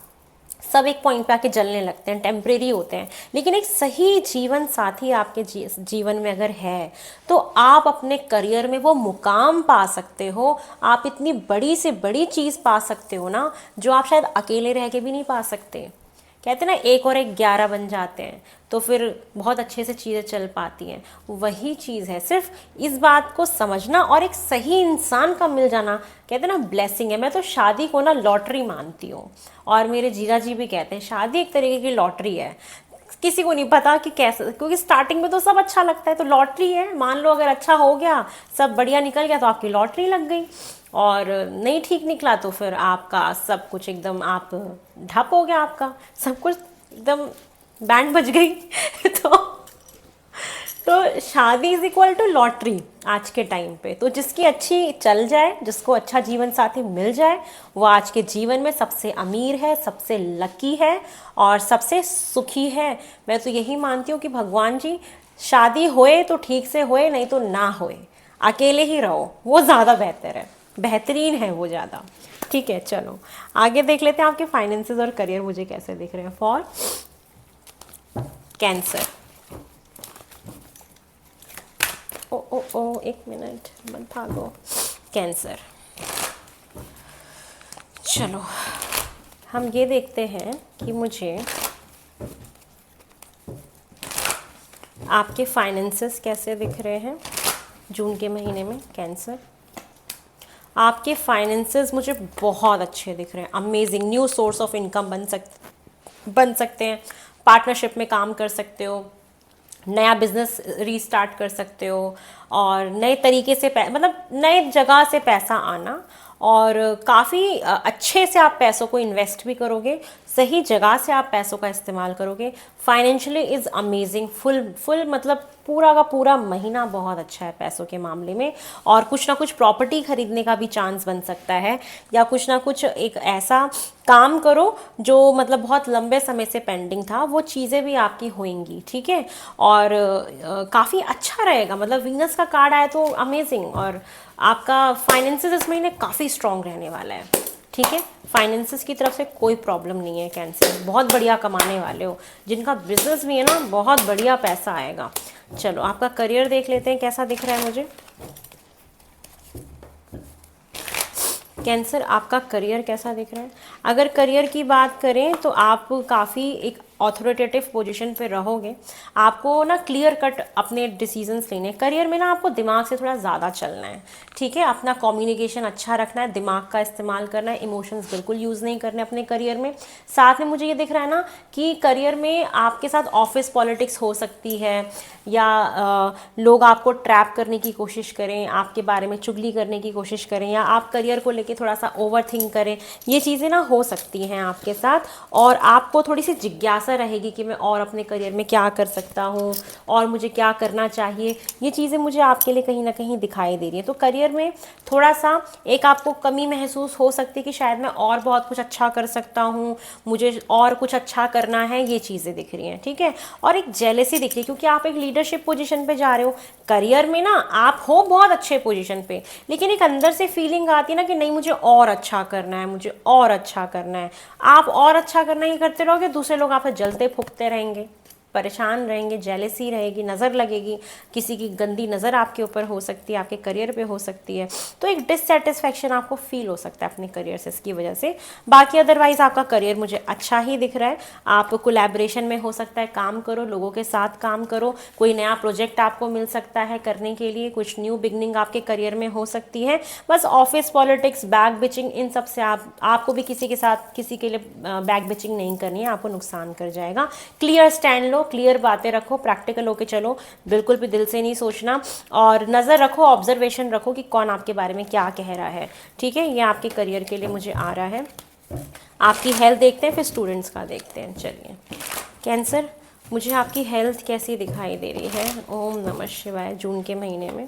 सब एक पॉइंट पे आके जलने लगते हैं, टेम्परेरी होते हैं, लेकिन एक सही जीवन साथी आपके जीवन में अगर है तो आप अपने करियर में वो मुकाम पा सकते हो। आप इतनी बड़ी से बड़ी चीज़ पा सकते हो ना, जो आप शायद अकेले रह के भी नहीं पा सकते। कहते हैं ना, एक और एक 11 बन जाते हैं, तो फिर बहुत अच्छे से चीज़ें चल पाती हैं। वही चीज़ है, सिर्फ इस बात को समझना और एक सही इंसान का मिल जाना, कहते हैं ना, ब्लेसिंग है। मैं तो शादी को ना लॉटरी मानती हूँ, और मेरे जीजा जी भी कहते हैं शादी एक तरीके की लॉटरी है। किसी को नहीं पता कि कैसे, क्योंकि स्टार्टिंग में तो सब अच्छा लगता है, तो लॉटरी है। मान लो अगर अच्छा हो गया, सब बढ़िया निकल गया, तो आपकी लॉटरी लग गई, और नहीं ठीक निकला तो फिर आपका सब कुछ एकदम, आप ढप हो गया, आपका सब कुछ एकदम बैंड बज गई। तो शादी इज इक्वल टू लॉटरी आज के टाइम पे। तो जिसकी अच्छी चल जाए, जिसको अच्छा जीवन साथी मिल जाए, वो आज के जीवन में सबसे अमीर है, सबसे लकी है और सबसे सुखी है। मैं तो यही मानती हूँ कि भगवान जी, शादी होए तो ठीक से होए, नहीं तो ना होए, अकेले ही रहो, वो ज़्यादा बेहतर है। बेहतरीन है वो ज़्यादा। ठीक है, चलो आगे देख लेते हैं आपके फाइनेंसेस और करियर मुझे कैसे दिख रहे हैं फॉर कैंसर। ओ ओ ओ, एक मिनट मत भागो। कैंसर, चलो हम ये देखते हैं कि मुझे आपके फाइनेंसेस कैसे दिख रहे हैं जून के महीने में कैंसर। आपके फाइनेंसेस मुझे बहुत अच्छे दिख रहे हैं, amazing. New source of income बन सकते हैं, पार्टनरशिप में काम कर सकते हो, नया बिजनेस रीस्टार्ट कर सकते हो, और नए तरीके से मतलब नए जगह से पैसा आना, और काफ़ी अच्छे से आप पैसों को इन्वेस्ट भी करोगे, सही जगह से आप पैसों का इस्तेमाल करोगे। फाइनेंशियली इज़ अमेजिंग, फुल मतलब पूरा का पूरा महीना बहुत अच्छा है पैसों के मामले में। और कुछ ना कुछ प्रॉपर्टी खरीदने का भी चांस बन सकता है, या कुछ ना कुछ एक ऐसा काम करो जो मतलब बहुत लंबे समय से पेंडिंग था, वो चीज़ें भी आपकी होंगी। ठीक है, और काफ़ी अच्छा रहेगा। मतलब वीनस का कार्ड आया तो अमेजिंग, और आपका फाइनेंसेस इस महीने काफ़ी स्ट्रॉन्ग रहने वाला है। ठीक है, फाइनेंसेस की तरफ से कोई प्रॉब्लम नहीं है कैंसर, बहुत बढ़िया कमाने वाले हो। जिनका बिजनेस भी है ना, बहुत बढ़िया पैसा आएगा। चलो आपका करियर देख लेते हैं कैसा दिख रहा है मुझे कैंसर। आपका करियर कैसा दिख रहा है? अगर करियर की बात करें तो आप काफ़ी एक ऑथोरिटेटिव पोजीशन पे रहोगे। आपको ना क्लियर कट अपने डिसीजंस लेने, करियर में ना आपको दिमाग से थोड़ा ज़्यादा चलना है। ठीक है, अपना कम्युनिकेशन अच्छा रखना है, दिमाग का इस्तेमाल करना है, इमोशंस बिल्कुल यूज़ नहीं करने अपने करियर में। साथ में मुझे ये दिख रहा है ना कि करियर में आपके साथ ऑफिस पॉलिटिक्स हो सकती है, या लोग आपको ट्रैप करने की कोशिश करें, आपके बारे में चुगली करने की कोशिश करें, या आप करियर को लेके थोड़ा सा ओवर थिंक करें। ये चीज़ें ना हो सकती हैं आपके साथ, और आपको थोड़ी सी जिज्ञासा रहेगी कि मैं और अपने करियर में क्या कर सकता हूँ, और मुझे क्या करना चाहिए। ये चीज़ें मुझे आपके लिए कहीं ना कहीं दिखाई दे रही है। तो करियर में थोड़ा सा एक आपको कमी महसूस हो सकती है कि शायद मैं और बहुत कुछ अच्छा कर सकता हूँ, मुझे और कुछ अच्छा करना है, ये चीज़ें दिख रही हैं। ठीक है, और एक जेलेसी दिख रही है क्योंकि आप एक लीडरशिप पोजीशन पे जा रहे हो। करियर में ना आप हो बहुत अच्छे पोजीशन पे, लेकिन एक अंदर से फीलिंग आती है ना कि नहीं मुझे और अच्छा करना है, मुझे और अच्छा करना है। आप और अच्छा करना ही करते रहोगे, दूसरे लोग आप पे जलते फूकते रहेंगे, परेशान रहेंगे, जेलेसी रहेगी, नज़र लगेगी, किसी की गंदी नज़र आपके ऊपर हो सकती है, आपके करियर पे हो सकती है। तो एक डिससेटिस्फैक्शन आपको फील हो सकता है अपने करियर से इसकी वजह से। बाकी अदरवाइज़ आपका करियर मुझे अच्छा ही दिख रहा है। आप कोलैबोरेशन में हो सकता है काम करो, लोगों के साथ काम करो, कोई नया प्रोजेक्ट आपको मिल सकता है करने के लिए, कुछ न्यू बिगनिंग आपके करियर में हो सकती है। बस ऑफिस पॉलिटिक्स, बैक बिचिंग, इन सब से आपको भी किसी के साथ किसी के लिए बैक बिचिंग नहीं करनी है, आपको नुकसान कर जाएगा। क्लियर स्टैंड लो, क्लियर बातें रखो, प्रैक्टिकल होके चलो, बिल्कुल भी दिल से नहीं सोचना, और नज़र रखो, ऑब्जर्वेशन रखो कि कौन आपके बारे में क्या कह रहा है। ठीक है, ये आपके करियर के लिए मुझे आ रहा है। आपकी हेल्थ देखते हैं, फिर स्टूडेंट्स का देखते हैं। चलिए कैंसर, मुझे आपकी हेल्थ कैसी दिखाई दे रही है? ओम नमः शिवाय। जून के महीने में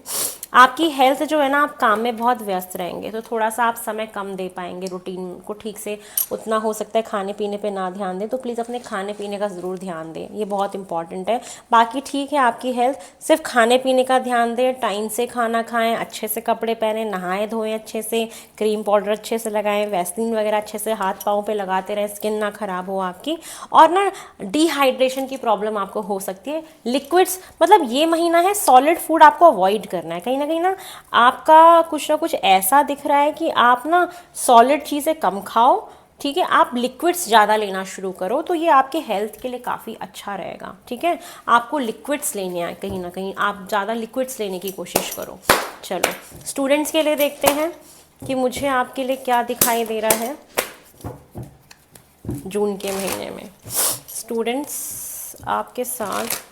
आपकी हेल्थ जो है ना, आप काम में बहुत व्यस्त रहेंगे, तो थोड़ा सा आप समय कम दे पाएंगे रूटीन को ठीक से। उतना हो सकता है खाने पीने पे ना ध्यान दें, तो प्लीज़ अपने खाने पीने का ज़रूर ध्यान दें, ये बहुत इंपॉर्टेंट है। बाकी ठीक है आपकी हेल्थ, सिर्फ खाने पीने का ध्यान दें, टाइम से खाना खाएं, अच्छे से कपड़े पहने, नहाएं धोएं अच्छे से, क्रीम पाउडर अच्छे से लगाएं, वैसलीन वगैरह अच्छे से हाथ पाँव पे लगाते रहें, स्किन ना ख़राब हो आपकी। और ना डिहाइड्रेशन की प्रॉब्लम आपको हो सकती है। लिक्विड्स, मतलब ये महीना है सॉलिड फूड आपको अवॉइड करना है। कहीं ना आपका कुछ ना कुछ ऐसा दिख रहा है कि आप ना सॉलिड चीज़ें कम खाओ। ठीक है, आप लिक्विड्स ज़्यादा लेना शुरू करो, तो ये आपके हेल्थ के लिए काफ़ी अच्छा रहेगा। ठीक है, आपको लिक्विड्स लेने हैं, कहीं ना कहीं आप ज़्यादा लिक्विड्स लेने की कोशिश करो। चलो स्टूडेंट्स के लिए देखते हैं कि मुझे आपके लिए क्या दिखाई दे रहा है जून के महीने में। स्टूडेंट्स आपके साथ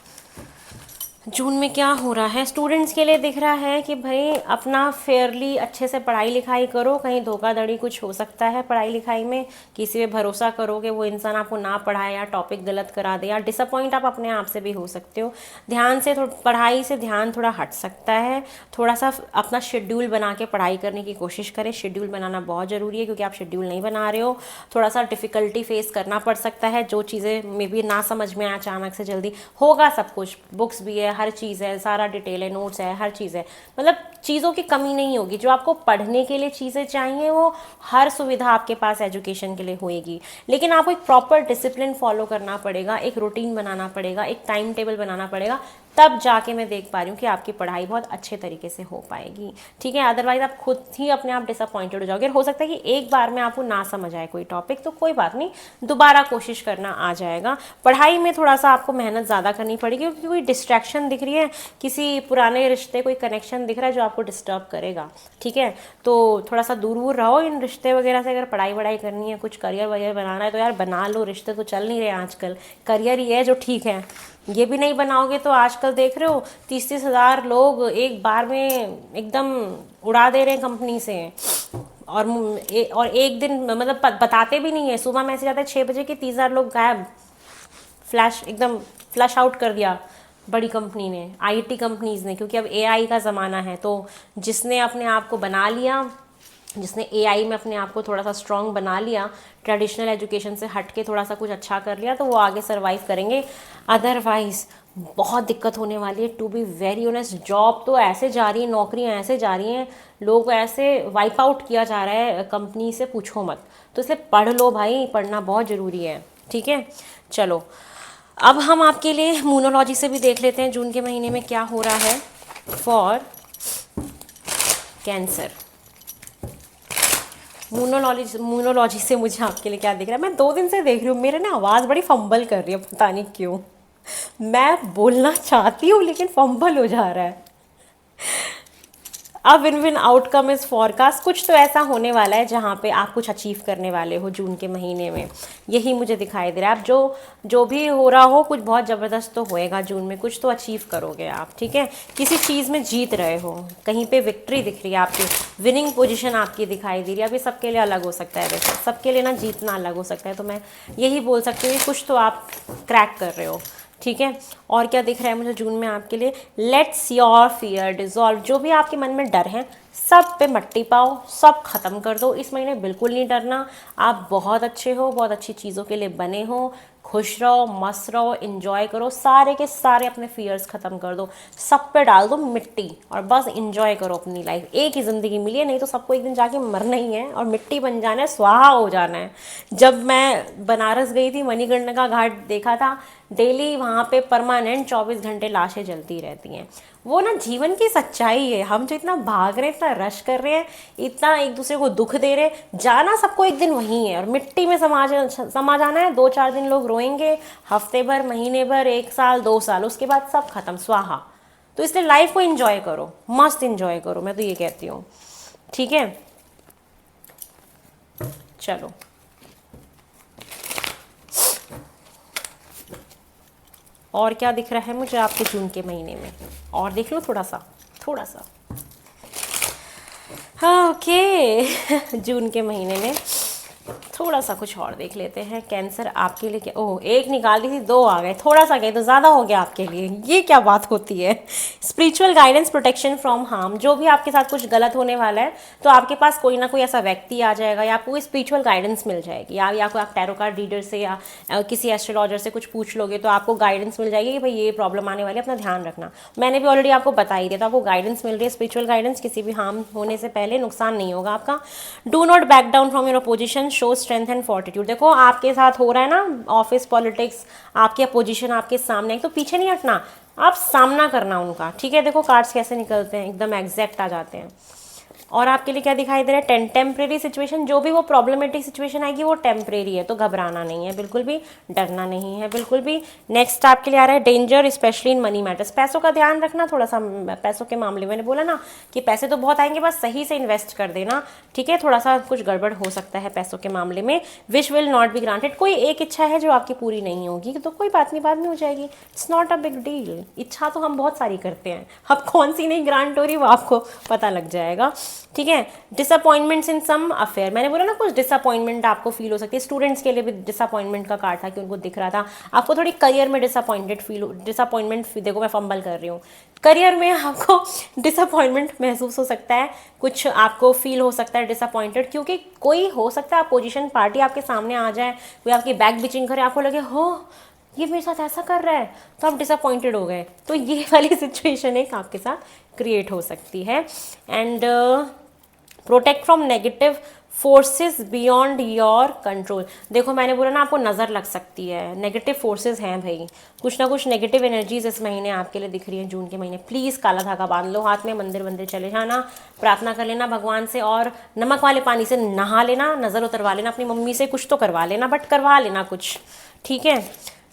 जून में क्या हो रहा है? स्टूडेंट्स के लिए दिख रहा है कि भाई अपना फेयरली अच्छे से पढ़ाई लिखाई करो, कहीं धोखाधड़ी कुछ हो सकता है पढ़ाई लिखाई में। किसी पे भरोसा करोगे वो इंसान आपको ना पढ़ाए, या टॉपिक गलत करा दे, या डिसअपॉइंट आप अपने आप से भी हो सकते हो। ध्यान से पढ़ाई से ध्यान थोड़ा हट सकता है। थोड़ा सा अपना शेड्यूल बना के पढ़ाई करने की कोशिश करें। शेड्यूल बनाना बहुत ज़रूरी है, क्योंकि आप शेड्यूल नहीं बना रहे हो। थोड़ा सा डिफ़िकल्टी फेस करना पड़ सकता है, जो चीज़ें मे बी ना समझ में आए अचानक से, जल्दी होगा सब कुछ। बुक्स भी है, हर चीज़ है, सारा डिटेल है, नोट्स है, हर चीज़ है, मतलब चीज़ों की कमी नहीं होगी। जो आपको पढ़ने के लिए चीज़ें चाहिए वो हर सुविधा आपके पास एजुकेशन के लिए होएगी। लेकिन आपको एक प्रॉपर डिसिप्लिन फॉलो करना पड़ेगा, एक रूटीन बनाना पड़ेगा, एक टाइम टेबल बनाना पड़ेगा, तब जाके मैं देख पा रही हूँ कि आपकी पढ़ाई बहुत अच्छे तरीके से हो पाएगी। ठीक है, अदरवाइज आप खुद ही अपने आप डिसअपॉइंटेड हो जाओगे। हो सकता है कि एक बार में आपको ना समझ आए कोई टॉपिक, तो कोई बात नहीं, दोबारा कोशिश करना आ जाएगा। पढ़ाई में थोड़ा सा आपको मेहनत ज़्यादा करनी पड़ेगी, क्योंकि कोई डिस्ट्रैक्शन दिख रही है, किसी पुराने रिश्ते कोई कनेक्शन दिख रहा है जो आपको डिस्टर्ब करेगा। ठीक है, तो थोड़ा सा दूर दूर रहो इन रिश्ते वगैरह से। अगर पढ़ाई वढ़ाई करनी है, कुछ करियर वगैरह बनाना है, तो यार बना लो। रिश्ते तो चल नहीं रहे आजकल, करियर ही है जो ठीक है। ये भी नहीं बनाओगे तो आजकल देख रहे हो 30-30 हज़ार लोग एक बार में एकदम उड़ा दे रहे हैं कंपनी से। और एक दिन मतलब बताते भी नहीं है, सुबह मैसेज आता है 6 बजे कि 30 हज़ार लोग गायब, फ्लैश एकदम फ्लैश आउट कर दिया बड़ी कंपनी ने, आईटी कंपनीज ने। क्योंकि अब एआई का ज़माना है, तो जिसने अपने आप को बना लिया, जिसने एआई में अपने आप को थोड़ा सा स्ट्रॉन्ग बना लिया, ट्रेडिशनल एजुकेशन से हट के थोड़ा सा कुछ अच्छा कर लिया, तो वो आगे सर्वाइव करेंगे। अदरवाइज बहुत दिक्कत होने वाली है। To be very honest, job तो ऐसे जा रही है, नौकरियां ऐसे जा रही हैं, लोग ऐसे वाइप आउट किया जा रहा है कंपनी से, पूछो मत। तो इसलिए पढ़ लो भाई, पढ़ना बहुत ज़रूरी है। ठीक है, चलो अब हम आपके लिए मूनोलॉजी से भी देख लेते हैं जून के महीने में क्या हो रहा है फॉर कैंसर। मूनोलॉजी से मुझे आपके लिए क्या दिख रहा है, मैं 2 दिन से देख रही हूँ, मेरे ना आवाज़ बड़ी फंबल कर रही है, पता नहीं क्यों। मैं बोलना चाहती हूँ लेकिन फंबल हो जा रहा है। अब win win outcome is forecast, कुछ तो ऐसा होने वाला है जहाँ पे आप कुछ अचीव करने वाले हो जून के महीने में, यही मुझे दिखाई दे रहा है। आप जो भी हो रहा हो, कुछ बहुत ज़बरदस्त तो होएगा जून में, कुछ तो अचीव करोगे आप। ठीक है, किसी चीज़ में जीत रहे हो, कहीं पे विक्ट्री दिख रही है आपकी, विनिंग पोजीशन आपकी दिखाई दे रही है। अभी सबके लिए अलग हो सकता है, वैसे सबके लिए ना जीतना अलग हो सकता है, तो मैं यही बोल सकती हूँ कि कुछ तो आप क्रैक कर रहे हो। ठीक है, और क्या दिख रहा है मुझे जून में आपके लिए, लेट्स योर फियर डिजॉल्व। जो भी आपके मन में डर है सब पे मट्टी पाओ, सब खत्म कर दो। इस महीने बिल्कुल नहीं डरना, आप बहुत अच्छे हो, बहुत अच्छी चीज़ों के लिए बने हो। खुश रहो, मस्त रहो, इन्जॉय करो, सारे के सारे अपने फियर्स खत्म कर दो, सब पे डाल दो मिट्टी, और बस इन्जॉय करो अपनी लाइफ। एक ही ज़िंदगी मिली है, नहीं तो सबको एक दिन जाके मरना ही है और मिट्टी बन जाना है, स्वाहा हो जाना है। जब मैं बनारस गई थी, मणिकर्णिका का घाट देखा था, डेली वहाँ पे परमानेंट 24 घंटे लाशें जलती रहती हैं। वो ना जीवन की सच्चाई है। हम जो इतना भाग रहे हैं, इतना रश कर रहे हैं, इतना एक दूसरे को दुख दे रहे हैं, जाना सबको एक दिन वहीं है और मिट्टी में समा जाना है। 2-4 दिन लोग रोएंगे, हफ्ते भर, महीने भर, 1 साल, 2 साल, उसके बाद सब खत्म, स्वाहा। तो इसलिए लाइफ को एंजॉय करो, मस्त एंजॉय करो, मैं तो ये कहती हूँ। ठीक है, चलो और क्या दिख रहा है मुझे आपके जून के महीने में, और देख लो थोड़ा सा, थोड़ा सा। हाँ, ओके। जून के महीने में थोड़ा सा कुछ और देख लेते हैं। कैंसर आपके लिए क्या, ओह एक निकाल दी थी, 2 आ गए, थोड़ा सा गए तो ज़्यादा हो गया आपके लिए, ये क्या बात होती है। Spiritual guidance, protection from harm. जो भी आपके साथ कुछ गलत होने वाला है, तो आपके पास कोई ना कोई ऐसा व्यक्ति आ जाएगा, या आपको स्पिरिचुअल गाइडेंस मिल जाएगी, या कोई आप टैरो कार्ड रीडर से या किसी एस्ट्रोलॉजर से कुछ पूछ लोगे तो आपको गाइडेंस मिल जाएगी कि भाई ये प्रॉब्लम आने वाली है, अपना ध्यान रखना। मैंने भी ऑलरेडी आपको बता ही दिया, तो आपको गाइडेंस मिल रही है, स्पिरिचुअल गाइडेंस। किसी भी हार्म होने से पहले नुकसान नहीं होगा आपका। Do not back down from your opposition, show strength and fortitude. देखो आपके साथ हो रहा है ना ऑफिस पॉलिटिक्स, आपकी अपोजिशन आपके सामने है, तो पीछे नहीं हटना, आप सामना करना उनका। ठीक है, देखो कार्ड्स कैसे निकलते हैं, एकदम एग्जैक्ट आ जाते हैं। और आपके लिए क्या दिखाई दे रहा है, टेम्परेरी सिचुएशन। जो भी वो प्रॉब्लमेटिक सिचुएशन आएगी वो टेम्परेरी है, तो घबराना नहीं है बिल्कुल भी, डरना नहीं है बिल्कुल भी। नेक्स्ट आपके लिए आ रहा है danger, specially in money matters. पैसों का ध्यान रखना थोड़ा सा, पैसों के मामले में। मैंने बोला ना कि पैसे तो बहुत आएंगे, बस सही से इन्वेस्ट कर देना। ठीक है, थोड़ा सा कुछ गड़बड़ हो सकता है पैसों के मामले में। Wish will not be granted. कोई एक इच्छा है जो आपकी पूरी नहीं होगी, तो कोई बात नहीं, बाद में हो जाएगी, it's not a big deal. इच्छा तो हम बहुत सारी करते हैं, अब कौन सी नहीं ग्रांट हो रही वो आपको पता लग जाएगा। ठीक है, डिसअपॉइंटमेंट्स इन सम अफेयर। मैंने बोला ना कुछ डिसअपॉइंटमेंट आपको फील हो सकती है। स्टूडेंट्स के लिए भी डिसअपॉइंटमेंट का कार्ड था कि उनको दिख रहा था आपको थोड़ी करियर में डिसअपॉइंटमेंट देखो मैं फंबल कर रही हूँ, करियर में आपको डिसअपॉइंटमेंट महसूस हो सकता है, कुछ आपको फील हो सकता है डिसअपॉइंटेड, क्योंकि कोई हो सकता है अपोजिशन पार्टी आपके सामने आ जाए, कोई आपकी बैक बिचिंग करे, आपको लगे हो ये मेरे साथ ऐसा कर रहा है, तो आप डिसअपॉइंटेड हो गए। तो ये वाली सिचुएशन एक आपके साथ क्रिएट हो सकती है। And protect from negative forces beyond your control. देखो मैंने बोला ना, आपको नज़र लग सकती है, नेगेटिव फोर्सेस हैं भाई, कुछ ना कुछ नेगेटिव एनर्जीज इस महीने आपके लिए दिख रही है, जून के महीने। प्लीज़ काला धागा बांध लो हाथ में, मंदिर मंदिर चले जाना, प्रार्थना कर लेना भगवान से, और नमक वाले पानी से नहा लेना, नज़र उतरवा लेना अपनी मम्मी से, कुछ तो करवा लेना, बट करवा लेना कुछ, ठीक है।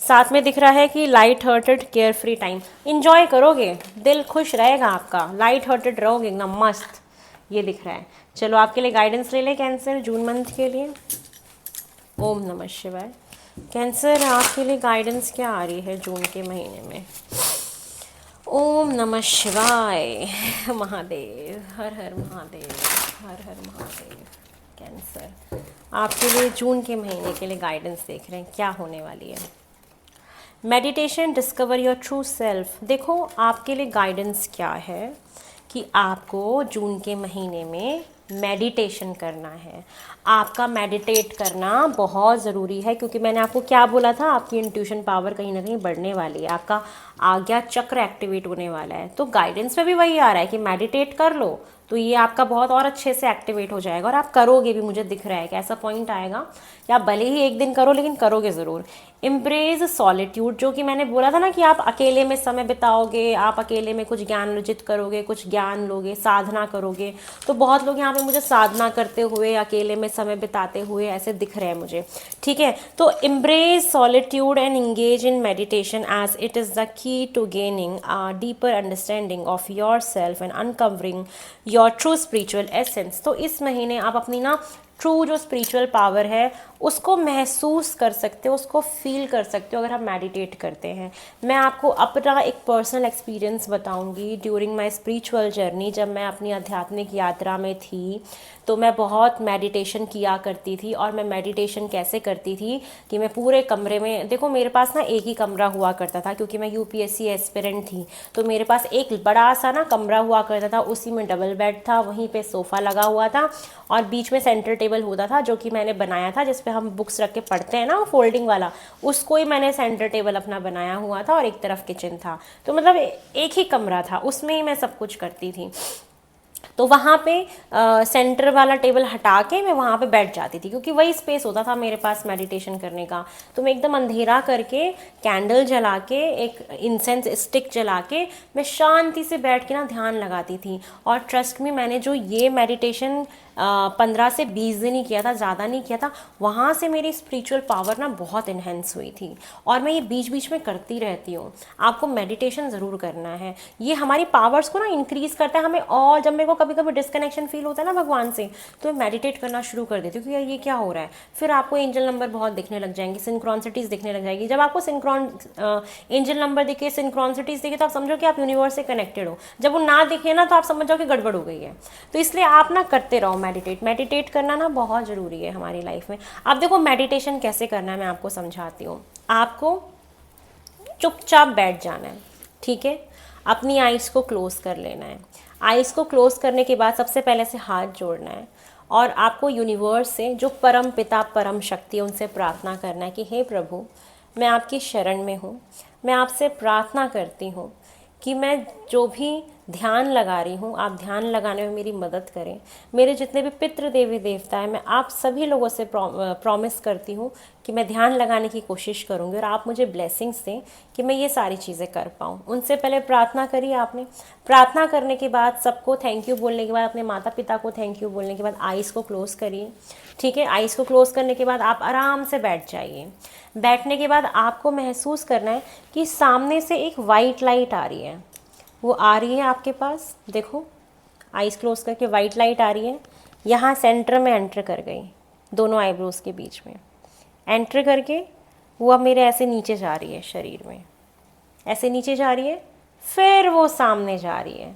साथ में दिख रहा है कि light hearted care free time enjoy करोगे, दिल खुश रहेगा आपका, लाइट हार्टेड रहोगे एकदम मस्त, ये दिख रहा है। चलो आपके लिए गाइडेंस ले ले कैंसर जून मंथ के लिए। ओम नमः शिवाय। कैंसर आपके लिए गाइडेंस क्या आ रही है जून के महीने में? ओम नमः शिवाय। महादेव, हर हर महादेव, हर हर महादेव। कैंसर आपके लिए जून के महीने के लिए गाइडेंस देख रहे हैं, क्या होने वाली है? Meditation, discover your true self. देखो आपके लिए गाइडेंस क्या है कि आपको जून के महीने में मेडिटेशन करना है। आपका मेडिटेट करना बहुत ज़रूरी है, क्योंकि मैंने आपको क्या बोला था, आपकी इंट्यूशन पावर कहीं ना कहीं बढ़ने वाली है, आपका आज्ञा चक्र एक्टिवेट होने वाला है। तो गाइडेंस में भी वही आ रहा है कि मेडिटेट कर लो, तो ये आपका बहुत और अच्छे से एक्टिवेट हो जाएगा, और आप करोगे भी। मुझे दिख रहा है कि ऐसा पॉइंट आएगा कि आप भले ही एक दिन करो, लेकिन करोगे ज़रूर। इम्ब्रेज सॉलिट्यूड, जो कि मैंने बोला था ना कि आप अकेले में समय बिताओगे, आप अकेले में कुछ ज्ञान अर्जित करोगे, कुछ ज्ञान लोगे, साधना करोगे। तो बहुत लोग यहाँ पे मुझे साधना करते हुए, अकेले में समय बिताते हुए ऐसे दिख रहे हैं मुझे, ठीक है। तो embrace solitude and engage in meditation as it is the key to gaining a deeper understanding of yourself and uncovering your true spiritual essence. तो इस महीने आप अपनी ना ट्रू जो स्पिरिचुअल पावर है उसको महसूस कर सकते हो, उसको फील कर सकते हो अगर आप मेडिटेट करते हैं। मैं आपको अपना एक पर्सनल एक्सपीरियंस बताऊंगी ड्यूरिंग माय स्पिरिचुअल जर्नी। जब मैं अपनी आध्यात्मिक यात्रा में थी तो मैं बहुत मेडिटेशन किया करती थी। और मैं मेडिटेशन कैसे करती थी कि मैं पूरे कमरे में, देखो मेरे पास ना एक ही कमरा हुआ करता था, क्योंकि मैं यूपीएससी एस्पिरेंट थी। तो मेरे पास एक बड़ा सा ना कमरा हुआ करता था, उसी में डबल बेड था, वहीं पे सोफ़ा लगा हुआ था, और बीच में सेंटर टेबल होता था जो कि मैंने बनाया था, जिस पे हम बुक्स रख के पढ़ते हैं ना, फोल्डिंग वाला, उसको ही मैंने सेंटर टेबल अपना बनाया हुआ था, और एक तरफ किचन था। तो मतलब एक ही कमरा था, उसमें ही मैं सब कुछ करती थी। तो वहाँ पे सेंटर वाला टेबल हटा के मैं वहाँ पे बैठ जाती थी, क्योंकि वही स्पेस होता था मेरे पास मेडिटेशन करने का। तो मैं एकदम अंधेरा करके, कैंडल जला के, एक इंसेंस स्टिक जला के, मैं शांति से बैठ के ना ध्यान लगाती थी। और ट्रस्ट में, मैंने जो ये मेडिटेशन 15 से 20 दिन ही किया था, ज़्यादा नहीं किया था, वहाँ से मेरी स्पिरिचुअल पावर ना बहुत इन्हेंस हुई थी। और मैं ये बीच बीच में करती रहती हूँ। आपको मेडिटेशन ज़रूर करना है, ये हमारी पावर्स को ना इंक्रीज़ करता है हमें। और जब मेरे को कभी कभी डिस्कनेक्शन फील होता है ना भगवान से, तो मैं मेडिटेट करना शुरू कर देती हूँ कि यार ये क्या हो रहा है। फिर आपको एंजल नंबर बहुत दिखने लग जाएंगे, सिंक्रोनिसिटीज़ दिखने लग जाएगी। जब आपको एंजल नंबर दिखे, सिंक्रोनिसिटीज़ दिखे, तो आप समझो कि आप यूनिवर्स से कनेक्टेड हो। जब वो ना दिखे ना, तो आप समझ जाओ कि गड़बड़ हो गई है। तो इसलिए आप ना करते रहो मेडिटेट करना ना बहुत ज़रूरी है हमारी लाइफ में। अब देखो मेडिटेशन कैसे करना है, मैं आपको समझाती हूँ। आपको चुपचाप बैठ जाना है, ठीक है। अपनी आइज़ को क्लोज कर लेना है। आइज़ को क्लोज करने के बाद सबसे पहले से हाथ जोड़ना है, और आपको यूनिवर्स से, जो परम पिता परम शक्ति है, उनसे प्रार्थना करना है कि हे प्रभु, मैं आपकी शरण में हूँ। मैं आपसे प्रार्थना करती हूँ कि मैं जो भी ध्यान लगा रही हूँ, आप ध्यान लगाने में मेरी मदद करें। मेरे जितने भी पितृ देवी देवता हैं, मैं आप सभी लोगों से प्रॉमिस करती हूँ कि मैं ध्यान लगाने की कोशिश करूँगी, और आप मुझे ब्लेसिंग्स दें कि मैं ये सारी चीज़ें कर पाऊँ। उनसे पहले प्रार्थना करिए आपने। प्रार्थना करने के बाद, सबको थैंक यू बोलने के बाद, अपने माता पिता को थैंक यू बोलने के बाद, आइज़ को क्लोज़ करिए, ठीक है। आइज़ को क्लोज़ करने के बाद आप आराम से बैठ जाइए। बैठने के बाद आपको महसूस करना है कि सामने से एक वाइट लाइट आ रही है। वो आ रही है आपके पास, देखो आइज़ क्लोज करके वाइट लाइट आ रही है। यहाँ सेंटर में एंटर कर गई, दोनों आईब्रोज के बीच में एंटर करके वो अब मेरे ऐसे नीचे जा रही है, शरीर में ऐसे नीचे जा रही है, फिर वो सामने जा रही है,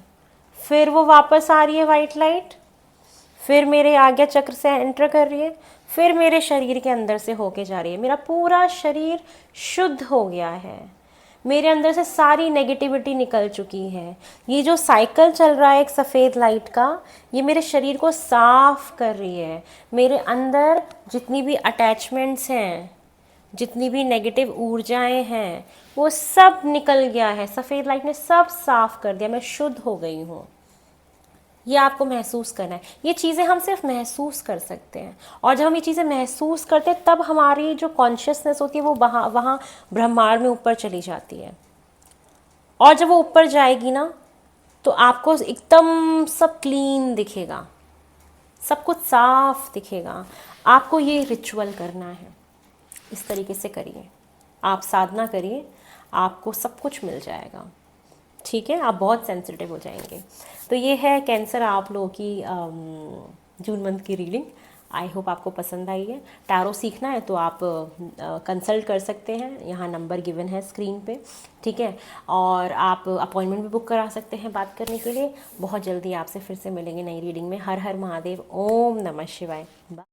फिर वो वापस आ रही है वाइट लाइट, फिर मेरे आज्ञा चक्र से एंटर कर रही है, फिर मेरे शरीर के अंदर से होके जा रही है। मेरा पूरा शरीर शुद्ध हो गया है, मेरे अंदर से सारी नेगेटिविटी निकल चुकी है। ये जो साइकिल चल रहा है एक सफ़ेद लाइट का, ये मेरे शरीर को साफ कर रही है। मेरे अंदर जितनी भी अटैचमेंट्स हैं, जितनी भी नेगेटिव ऊर्जाएं हैं वो सब निकल गया है, सफ़ेद लाइट ने सब साफ कर दिया, मैं शुद्ध हो गई हूँ। ये आपको महसूस करना है। ये चीज़ें हम सिर्फ महसूस कर सकते हैं, और जब हम ये चीज़ें महसूस करते हैं तब हमारी जो कॉन्शियसनेस होती है वो वहाँ वहाँ ब्रह्मांड में ऊपर चली जाती है। और जब वो ऊपर जाएगी ना तो आपको एकदम सब क्लीन दिखेगा, सब कुछ साफ दिखेगा। आपको ये रिचुअल करना है, इस तरीके से करिए, आप साधना करिए, आपको सब कुछ मिल जाएगा। ठीक है, आप बहुत सेंसिटिव हो जाएंगे। तो ये है कैंसर आप लोगों की जून मंथ की रीडिंग। आई होप आपको पसंद आई है। टैरो सीखना है तो आप कंसल्ट कर सकते हैं, यहाँ नंबर गिवन है स्क्रीन पे। ठीक है, और आप अपॉइंटमेंट भी बुक करा सकते हैं बात करने के लिए। बहुत जल्दी आपसे फिर से मिलेंगे नई रीडिंग में। हर हर महादेव, ओम नमः शिवाय।